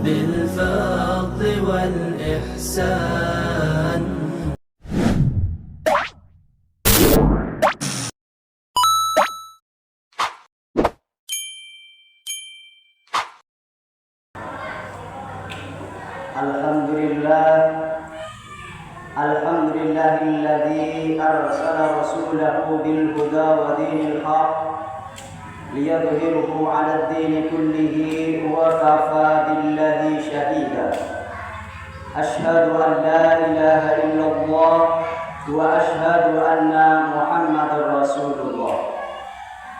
بالفضل والإحسان. Alhamdulillahilladzi arsala rasulahu bil huda wa dinil haq liyadhhirahu 'ala ad-din kullihi wa kafa billahi shahida. Ashhadu an la ilaha illallah wa ashhadu anna Muhammadar Rasulullah.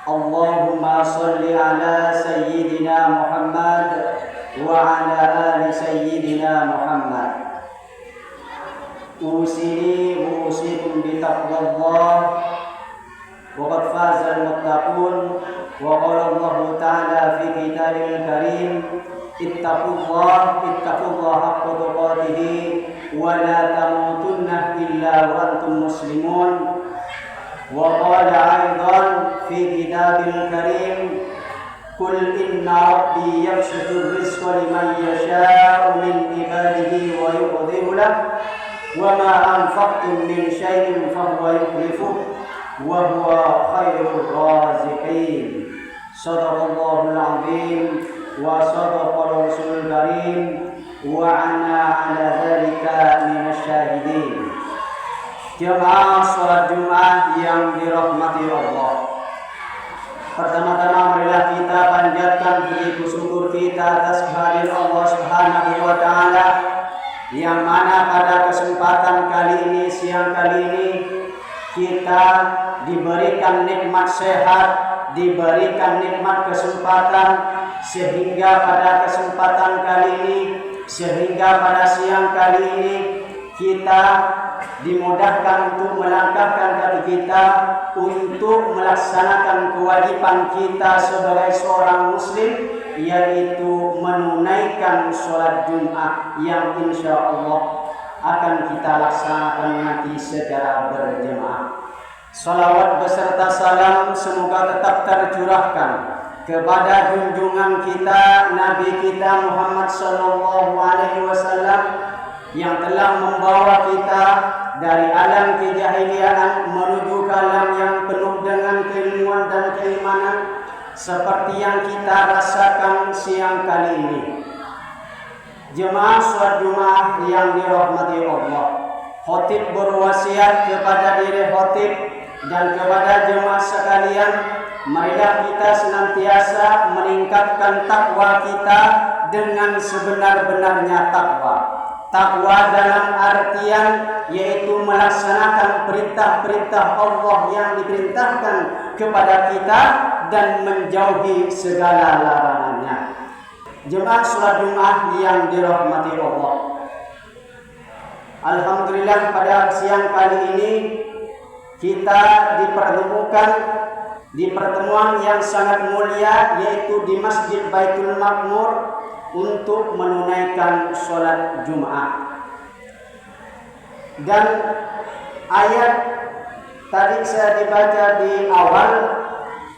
Allahumma shalli 'ala sayyidina Muhammad wa 'ala ali sayyidina Muhammad. Usini wa usikum bi taqwallah wa qad fazal muttaqun wa qala Allah ta'ala fi kitabil karim ittaqullaha haqqa tuqatih wa la tamutunna illa wa antum muslimun wa qala aidan fi kitabil karim qul inna rabbi yabsutu rizqa liman yasha'u min ibadihi wa yuqdiru lahu wa ma anfaqtum min syai'in fahuwa yukhlifuh wa huwa khairur raziqin. Shadaqallahul azim wa sadaqa rasulul karim wa ana ala dzalika minasy syahidin. Jemaah salat Jumat yang dirahmati Allah, pertama-tama marilah kita panjatkan puji syukur kita atas kehadiran Allah Subhanahu wa taala, yang mana pada kesempatan kali ini, siang kali ini, kita diberikan nikmat sehat, diberikan nikmat kesempatan, sehingga pada kesempatan kali ini, sehingga pada siang kali ini, kita dimudahkan untuk melangkahkan kaki kita untuk melaksanakan kewajiban kita sebagai seorang muslim, yaitu menunaikan sholat Jumat yang insya Allah akan kita laksanakan nanti secara berjemaah. Salawat beserta salam semoga tetap tercurahkan kepada junjungan kita, Nabi kita Muhammad sallallahu alaihi wasallam, yang telah membawa kita dari alam kejahiliaan menuju ke alam yang penuh dengan keilmuan dan keimanan, seperti yang kita rasakan siang kali ini. Jemaah sholat Jumat yang dirahmati Allah, khotib berwasiat kepada diri khotib dan kepada jemaah sekalian, marilah kita senantiasa meningkatkan takwa kita dengan sebenar-benarnya takwa. Takwa dalam artian yaitu melaksanakan perintah-perintah Allah yang diperintahkan kepada kita dan menjauhi segala larangannya. Jemaah sholat Jumat yang dirahmati Allah, alhamdulillah pada siang kali ini kita dipertemukan di pertemuan yang sangat mulia, yaitu di Masjid Baitul Ma'mur untuk menunaikan sholat Jumat. Dan ayat tadi saya dibaca di awal,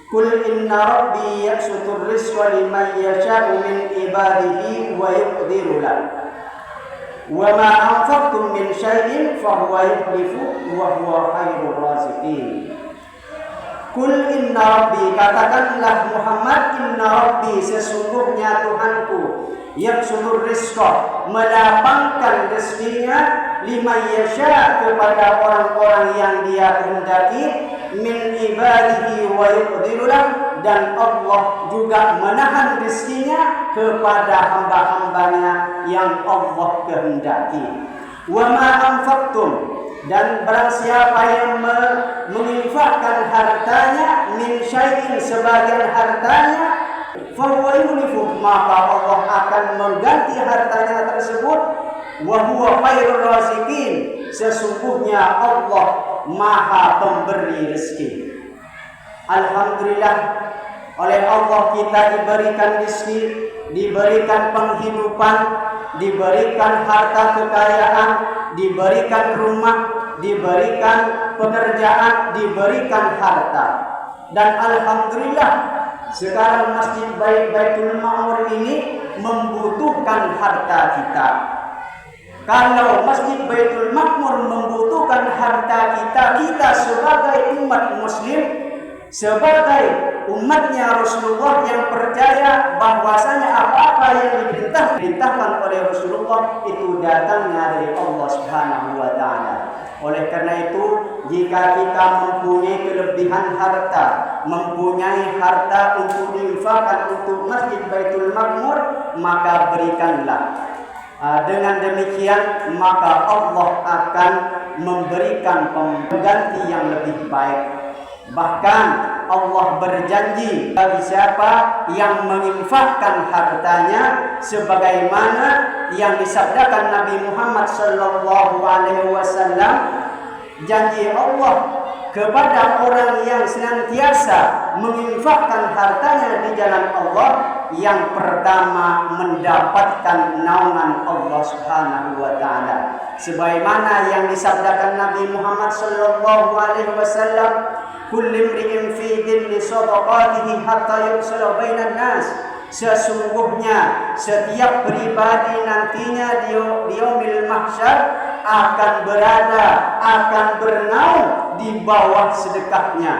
Qul inna rabbi yabsutur rizqa liman yasha'u min ibadihi wa yuqdiru lahu wa ma anfaqtum min syai'in fahuwa yukhlifu wa huwa khairur raziqin. Qul inna rabbi, katakanlah Muhammad, inna rabbi, sesungguhnya Tuhanku, yabsutur rizqa, melapangkan rezekinya, liman yasha, kepada orang-orang yang dia kehendaki, min ibadihi wa yuqdiru lahu, dan Allah juga menahan rezekinya kepada hamba-hambanya yang Allah kehendaki. Wa ma anfaqtum, dan barang siapa yang menginfakkan hartanya, min syai'in, sebagian hartanya, fahuwa yukhlifu, maka Allah akan mengganti hartanya tersebut, wa huwa khairur raziqin, sesungguhnya Allah maha pemberi rezeki. Alhamdulillah, oleh Allah kita diberikan rezeki, diberikan penghidupan, diberikan harta kekayaan, diberikan rumah, diberikan pekerjaan, diberikan harta. Dan alhamdulillah Sekarang Masjid Baitul Ma'mur ini membutuhkan harta kita. Kalau Masjid Baitul Ma'mur membutuhkan harta kita, kita sebagai umat muslim, sebagai umatnya Rasulullah yang percaya bahwasanya apa-apa yang diperintahkan oleh Rasulullah itu datangnya dari Allah Subhanahu wa taala. Oleh karena itu, jika kita mempunyai kelebihan harta, mempunyai harta untuk diinfakkan untuk Masjid Baitul Ma'mur, maka berikanlah. Dengan demikian maka Allah akan memberikan pengganti yang lebih baik. Bahkan Allah berjanji bagi siapa yang menginfakkan hartanya sebagaimana yang disabdakan Nabi Muhammad sallallahu alaihi wasallam, janji Allah kepada orang yang senantiasa menginfakkan hartanya di jalan Allah, yang pertama mendapatkan naungan Allah Subhanahu wa taala. Sebagaimana yang disabdakan Nabi Muhammad sallallahu alaihi wasallam, kullu imri'in fi dhilli sadaqatihi hatta yusala bainan nas. Sesungguhnya setiap pribadi nantinya di yaumil mahsyar akan berada, akan bernaung di bawah sedekahnya,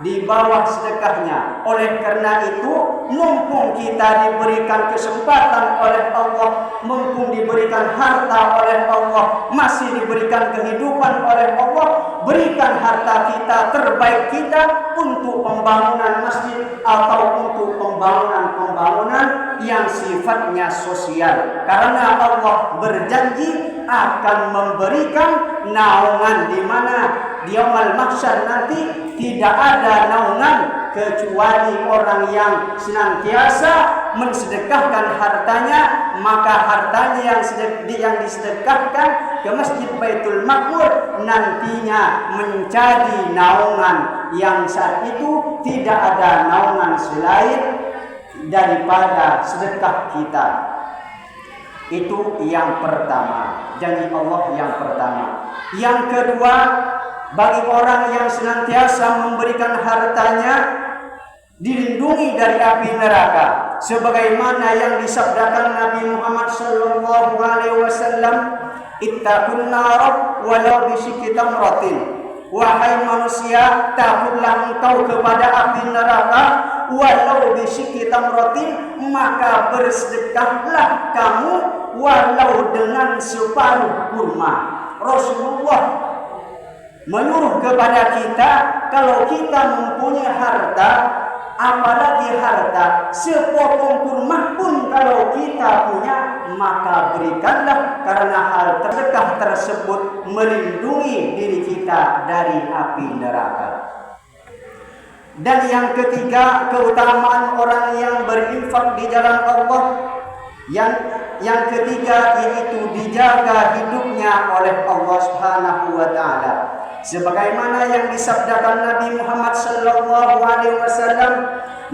di bawah sedekahnya. Oleh karena itu, mumpung kita diberikan kesempatan oleh Allah, mumpung diberikan harta oleh Allah, masih diberikan kehidupan oleh Allah, berikan harta kita, terbaik kita untuk pembangunan masjid atau untuk pembangunan yang sifatnya sosial. Karena Allah berjanji akan memberikan naungan, di mana di yaumul mahsyar nanti tidak ada naungan kecuali orang yang senantiasa mensedekahkan hartanya. Maka hartanya yang disedekahkan ke Masjid Baitul Ma'mur nantinya menjadi naungan yang saat itu tidak ada naungan selain daripada sedekah kita. Itu yang pertama, janji Allah yang pertama. Yang kedua, bagi orang yang senantiasa memberikan hartanya, dilindungi dari api neraka, sebagaimana yang disabdakan Nabi Muhammad sallallahu alaihi wasallam, ittaqun nar walau bisyikki tamratin. Wahai manusia, takutlah engkau kepada api neraka walau bisyikki tamratin, maka bersedekahlah kamu walau dengan separuh kurma. Rasulullah menyuruh kepada kita, kalau kita mempunyai harta, apalagi harta sepotong kurma pun kalau kita punya, maka berikanlah, karena hal sedekah tersebut melindungi diri kita dari api neraka. Dan yang ketiga, keutamaan orang yang berinfak di jalan Allah. Yang ketiga yaitu dijaga hidupnya oleh Allah Subhanahu wa taala. Sebagaimana yang disabdakan Nabi Muhammad sallallahu alaihi wasallam,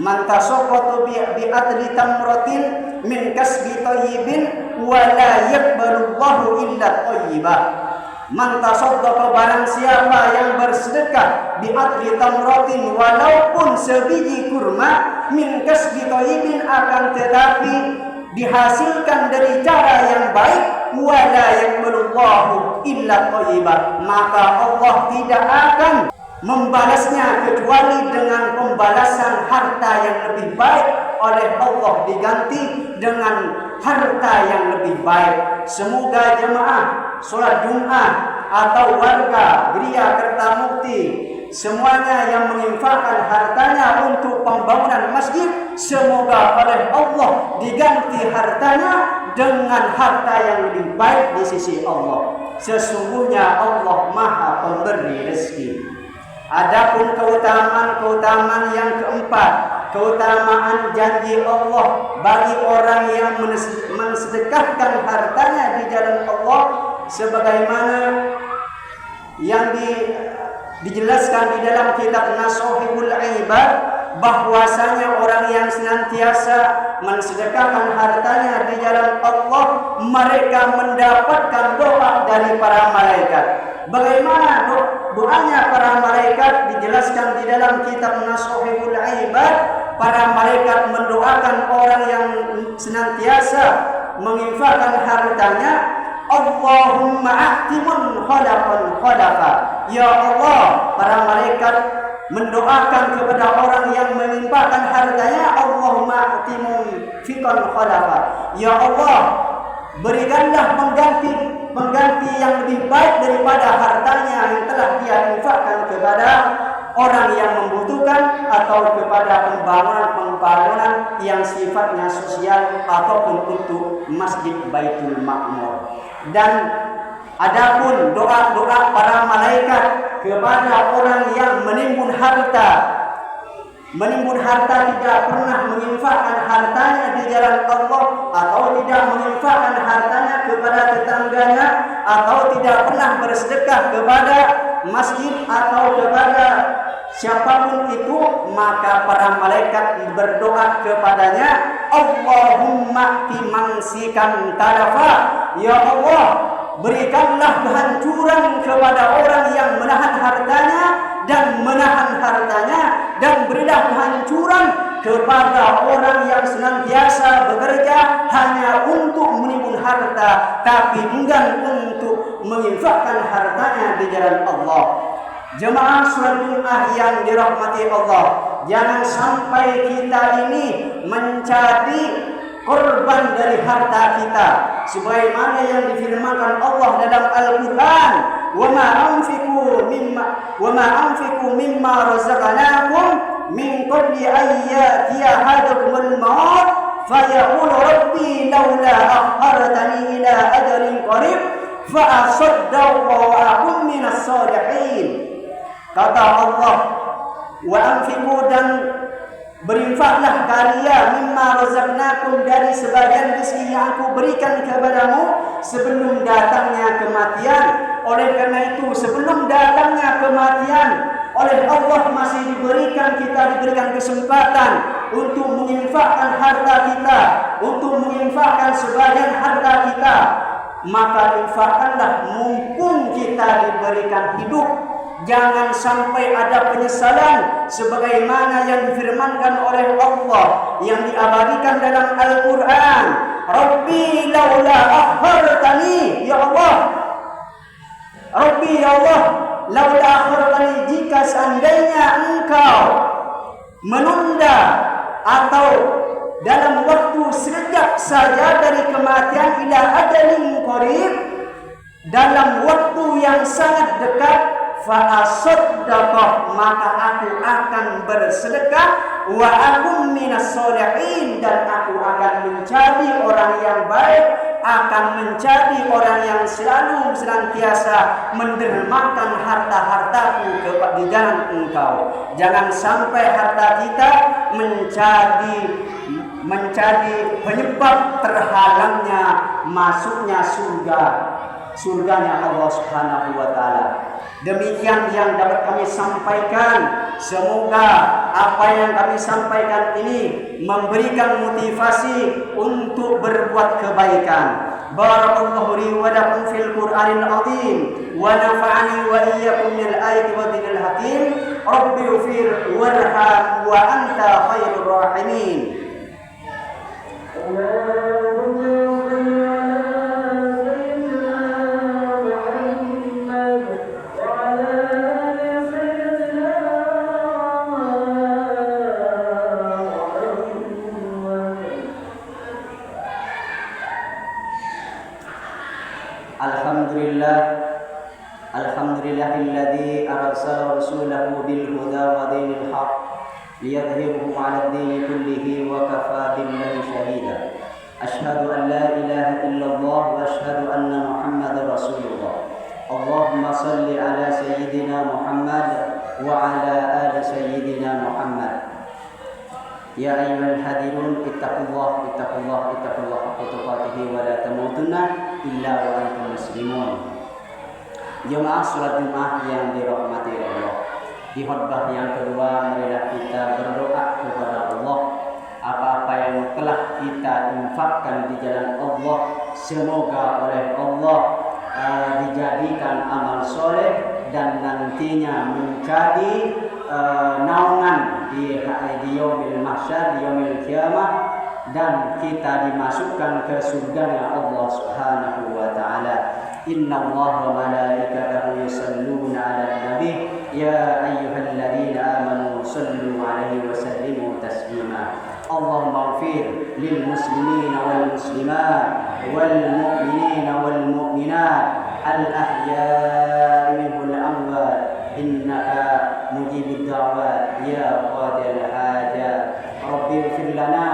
man tasaqqatu bi adli tamratin min kasbi thayyibin wa la yaqbalu Allahu illa thayyiba. Man tasaddaqa, barang siapa yang bersedekah bi adli tamratin, walaupun sebiji kurma, min kasbi thayyibin, akan tetapi dihasilkan dari cara yang baik, wala yaqbalullahu illa thayyiban, maka Allah tidak akan membalasnya kecuali dengan pembalasan harta yang lebih baik oleh Allah, diganti dengan harta yang lebih baik. Semoga jemaah sholat Jumat atau warga Geria Kertamukti semuanya yang menginfakkan hartanya untuk pembangunan masjid, semoga oleh Allah diganti hartanya dengan harta yang lebih baik di sisi Allah. Sesungguhnya Allah Maha Pemberi rezeki. Adapun keutamaan yang keempat, keutamaan janji Allah bagi orang yang mensedekahkan hartanya di jalan Allah, sebagaimana yang dijelaskan di dalam kitab Nasuhul Ibad, bahwasanya orang yang senantiasa mensedekahkan hartanya di jalan Allah, mereka mendapatkan doa dari para malaikat. Bagaimana doanya para malaikat dijelaskan di dalam kitab Nasuhul Ibad, para malaikat mendoakan orang yang senantiasa menginfakkan hartanya, Allahumma a'timun khalaqan khalaqa. Ya Allah, para malaikat mendoakan kepada orang yang menginfakkan hartanya, Allahumma a'timun fiqan khalaqa. Ya Allah, berikanlah pengganti yang lebih baik daripada hartanya yang telah dia infakkan kepada orang yang membutuhkan atau kepada pembangunan yang sifatnya sosial ataupun untuk Masjid Baitul Ma'mur. Dan adapun doa-doa para malaikat kepada orang yang menimbun harta tidak pernah menginfakkan hartanya di jalan Allah, atau tidak menginfakkan hartanya kepada tetangganya, atau tidak pernah bersedekah kepada masjid atau kepada siapapun itu, maka para malaikat berdoa kepadanya, Allahumma fimansikan tarafa. Ya Allah, berikanlah kehancuran kepada orang yang menahan hartanya dan berilah kehancuran kepada orang yang senantiasa bekerja hanya untuk menimbun harta tapi enggan untuk menginfakkan hartanya di jalan Allah. Jemaah sholat Jumat yang dirahmati Allah, jangan sampai kita ini menjadi korban dari harta kita, sebagaimana yang difirmankan Allah dalam Al-Quran, wa ma anfiqu mimma razaqnakum min qabli an ya'tiya ahadakumul maut fayaqulu rabbi laula akhartani ila ajalin qarib fa asaddaqu wa akun minas shalihin. Kata Allah, wa anfiqu, dan berinfaklah kalian mimma razaqnakum, dari sebagian rezeki yang aku berikan kepadamu sebelum datangnya kematian. Oleh karena itu, sebelum datangnya kematian, oleh Allah masih diberikan kesempatan untuk menginfakkan harta kita, untuk menginfakkan sebagian harta kita. Maka infakkanlah mumpung kita diberikan hidup. Jangan sampai ada penyesalan sebagaimana yang difirmankan oleh Allah, yang diabadikan dalam Al-Quran. Rabbi laula akhartani, ya Allah, Rabbi ya Allah, laula akhartani, jika seandainya engkau menunda atau dalam waktu sekejap saja dari kematian, ila ajalin qarib, dalam waktu yang sangat dekat, fa asaddaqah, maka aku akan bersedekah, wa akun minas sholihin, dan aku akan menjadi orang yang baik, akan menjadi orang yang selalu senantiasa mendermakan harta-hartaku di jalan engkau. Jangan sampai harta kita menjadi penyebab terhalangnya masuknya surganya Allah Subhanahu wa taala. Demikian yang dapat kami sampaikan. Semoga apa yang kami sampaikan ini memberikan motivasi untuk berbuat kebaikan. Barakallahu li wa lakum fil Qur'anil azim wa nafa'ani wa iyyakum minal ayati wa dhikril hakim. Rabbi ighfir warham wa anta khairur rahimin. Alhamdulillahilladzi arsala rasulahu bil huda wa dinil haq liyadhhirahu 'ala ad-din kullihi wa kafa billahi shahida. Asyhadu an la ilaha illallah wa asyhadu anna Muhammadar Rasulullah. Allahumma shalli ala sayyidina Muhammad wa ala ali sayyidina Muhammad. Ya ayyuhal hadirun, ittaqullah haqqa tuqatih wa la tamutunna illa wa antum muslimun. Jemaah sholat Jumat yang dirahmati Allah, di khutbah yang kedua marilah kita berdoa kepada Allah. Apa-apa yang telah kita infakkan di jalan Allah, semoga oleh Allah dijadikan amal soleh dan nantinya menjadi naungan di yaumil mahsyar, di yaumil kiamah, dan kita dimasukkan ke surganya Allah Subhanahu wa taala. Innallaha wa malaikatahu yusalluna 'alan nabi ya ayyuhalladzina amanu sallu 'alaihi wa sallimu taslima. Allahumma ighfir lil muslimina wal muslimat wal mu'minina wal mu'minat al ahya'i minhum al amwat innaka mujibud da'wat ya qadil hajat. Rabbi ighfir lana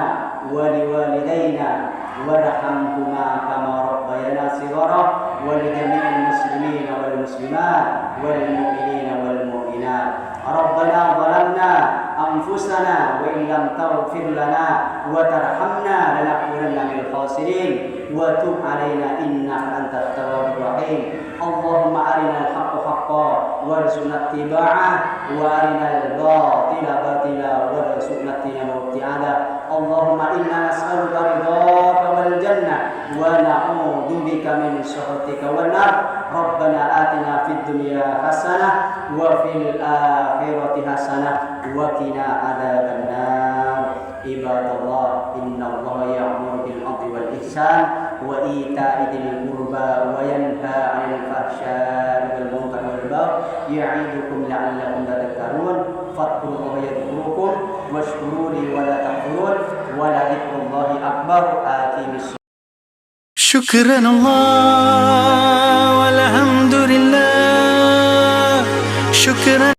wa liwalidayna warhamhuma kama rabbayana shighara wa li jami'il muslimina wal muslimat wal mu'minina wal mu'minat. Rabbana zalamna anfusana wa in lam taghfir lana wa tarhamna lanakunanna minal khasirin wa tub 'alaina innaka antat tawwabur rahim. Allahumma arinal haqqa haqqan warzuqna ittiba'ah wa arinal batila batila warzuqna ijtinabah. Allahumma inna nas'aluka ridhaka wal jannah wa na'udzu bika min sakhatika wan nar. Rabbana atina fid dunya hasanah wa fil akhirati hasanah wa qina adzabannar. Ibadallah, innallaha ya'muru bil 'adli wal ihsan wa ita'i dzil qurba wa yanha 'anil fahsya'i wal munkari wal baghi ya'idukum la'allakum tadhakkarun. Fadhkurullaha yadhkurukum washkuru li wa la takfurun wa la dzikrullahi akbar. Aqimis. شكرا الله